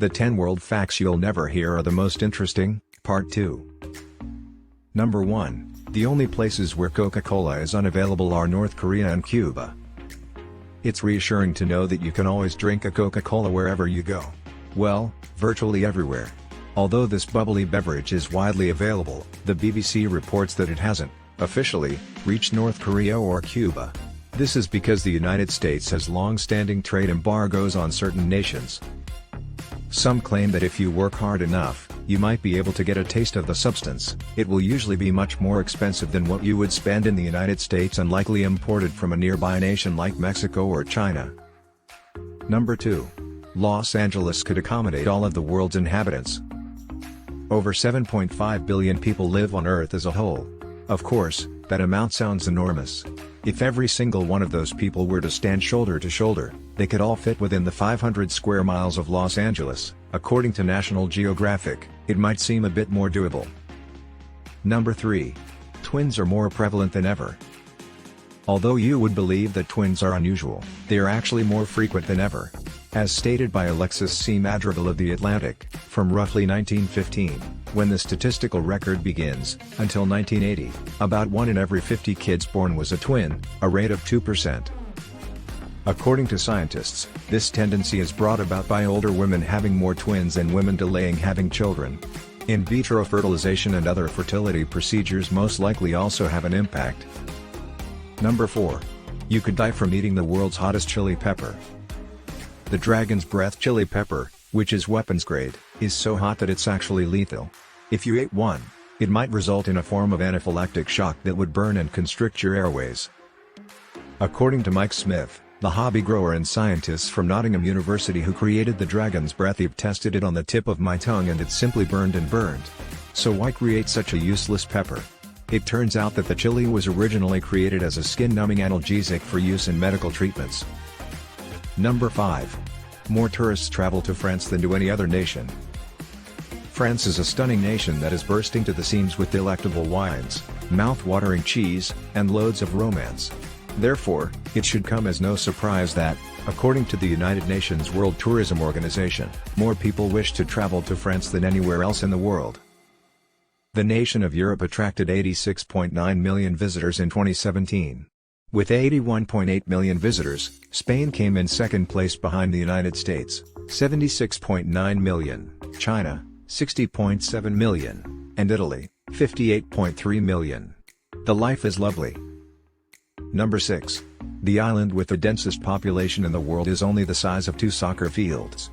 The 10 world facts you'll never hear are the most interesting, Part 2. Number 1. The only places where Coca-Cola is unavailable are North Korea and Cuba. It's reassuring to know that you can always drink a Coca-Cola wherever you go. Well, virtually everywhere. Although this bubbly beverage is widely available, the BBC reports that it hasn't, officially, reached North Korea or Cuba. This is because the United States has long-standing trade embargoes on certain nations. Some claim that if you work hard enough, you might be able to get a taste of the substance. It will usually be much more expensive than what you would spend in the United States and likely imported from a nearby nation like Mexico or China. Number 2. Los Angeles could accommodate all of the world's inhabitants. Over 7.5 billion people live on Earth as a whole. Of course, that amount sounds enormous. If every single one of those people were to stand shoulder to shoulder, they could all fit within the 500 square miles of Los Angeles. According to National Geographic, it might seem a bit more doable. Number 3. Twins are more prevalent than ever. Although you would believe that twins are unusual, they are actually more frequent than ever. As stated by Alexis C. Madrigal of The Atlantic, from roughly 1915, when the statistical record begins, until 1980, about 1 in every 50 kids born was a twin, a rate of 2%. According to scientists, this tendency is brought about by older women having more twins and women delaying having children. In vitro fertilization and other fertility procedures most likely also have an impact. Number 4. You could die from eating the world's hottest chili pepper. The dragon's breath chili pepper, which is weapons grade, is so hot that it's actually lethal. If you ate one, it might result in a form of anaphylactic shock that would burn and constrict your airways. According to Mike Smith, the hobby grower and scientists from Nottingham University who created the dragon's breath, I've tested it on the tip of my tongue and it simply burned and burned. So why create such a useless pepper? It turns out that the chili was originally created as a skin-numbing analgesic for use in medical treatments. Number 5. More tourists travel to France than to any other nation. France is a stunning nation that is bursting to the seams with delectable wines, mouth-watering cheese, and loads of romance. Therefore, it should come as no surprise that, according to the United Nations World Tourism Organization, more people wish to travel to France than anywhere else in the world. The nation of Europe attracted 86.9 million visitors in 2017. With 81.8 million visitors, Spain came in second place behind the United States, 76.9 million, China, 60.7 million, and Italy, 58.3 million. The life is lovely. Number 6. The island with the densest population in the world is only the size of 2 soccer fields.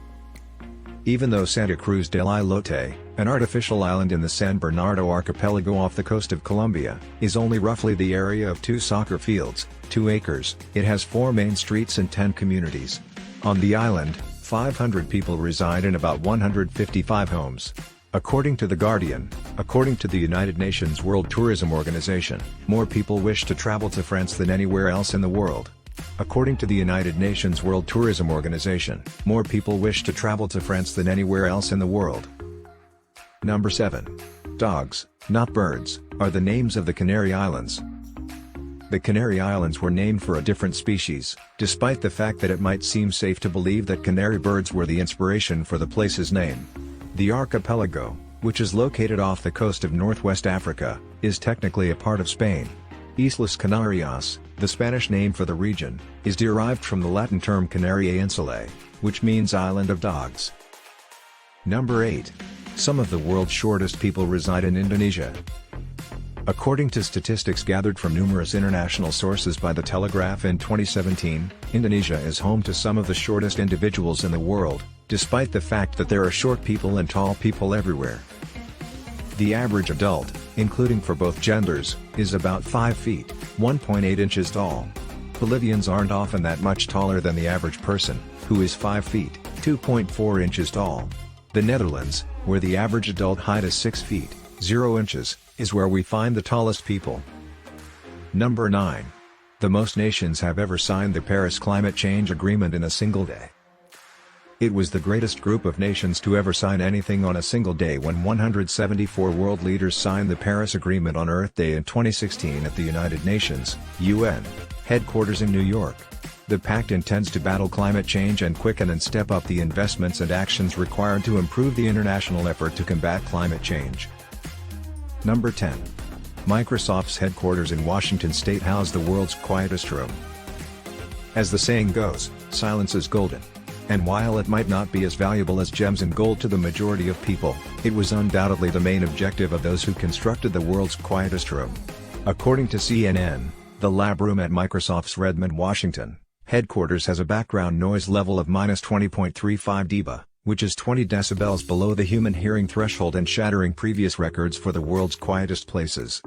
Even though Santa Cruz del Islote, an artificial island in the San Bernardo archipelago off the coast of Colombia, is only roughly the area of 2 soccer fields, 2 acres, it has 4 main streets and 10 communities. On the island, 500 people reside in about 155 homes. According to The Guardian, according to the United Nations World Tourism Organization, more people wish to travel to France than anywhere else in the world. According to the United Nations World Tourism Organization, more people wish to travel to France than anywhere else in the world. Number 7. Dogs, not birds, are the names of the Canary Islands. The Canary Islands were named for a different species, despite the fact that it might seem safe to believe that canary birds were the inspiration for the place's name. The archipelago, which is located off the coast of northwest Africa, is technically a part of Spain. Islas Canarias, the Spanish name for the region, is derived from the Latin term Canariae Insulae, which means island of dogs. Number 8. Some of the world's shortest people reside in Indonesia. According to statistics gathered from numerous international sources by The Telegraph in 2017, Indonesia is home to some of the shortest individuals in the world, despite the fact that there are short people and tall people everywhere. The average adult, including for both genders, is about 5 feet, 1.8 inches tall. Bolivians aren't often that much taller than the average person, who is 5 feet, 2.4 inches tall. The Netherlands, where the average adult height is 6 feet, 0 inches, is where we find the tallest people. Number 9. The most nations have ever signed the Paris Climate Change Agreement in a single day. It was the greatest group of nations to ever sign anything on a single day when 174 world leaders signed the Paris Agreement on Earth Day in 2016 at the United Nations, UN, headquarters in New York. The pact intends to battle climate change and quicken and step up the investments and actions required to improve the international effort to combat climate change. Number 10. Microsoft's headquarters in Washington State house the world's quietest room. As the saying goes, silence is golden. And while it might not be as valuable as gems and gold to the majority of people, it was undoubtedly the main objective of those who constructed the world's quietest room. According to CNN, the lab room at Microsoft's Redmond, Washington headquarters has a background noise level of -20.35 dB, which is 20 decibels below the human hearing threshold and shattering previous records for the world's quietest places.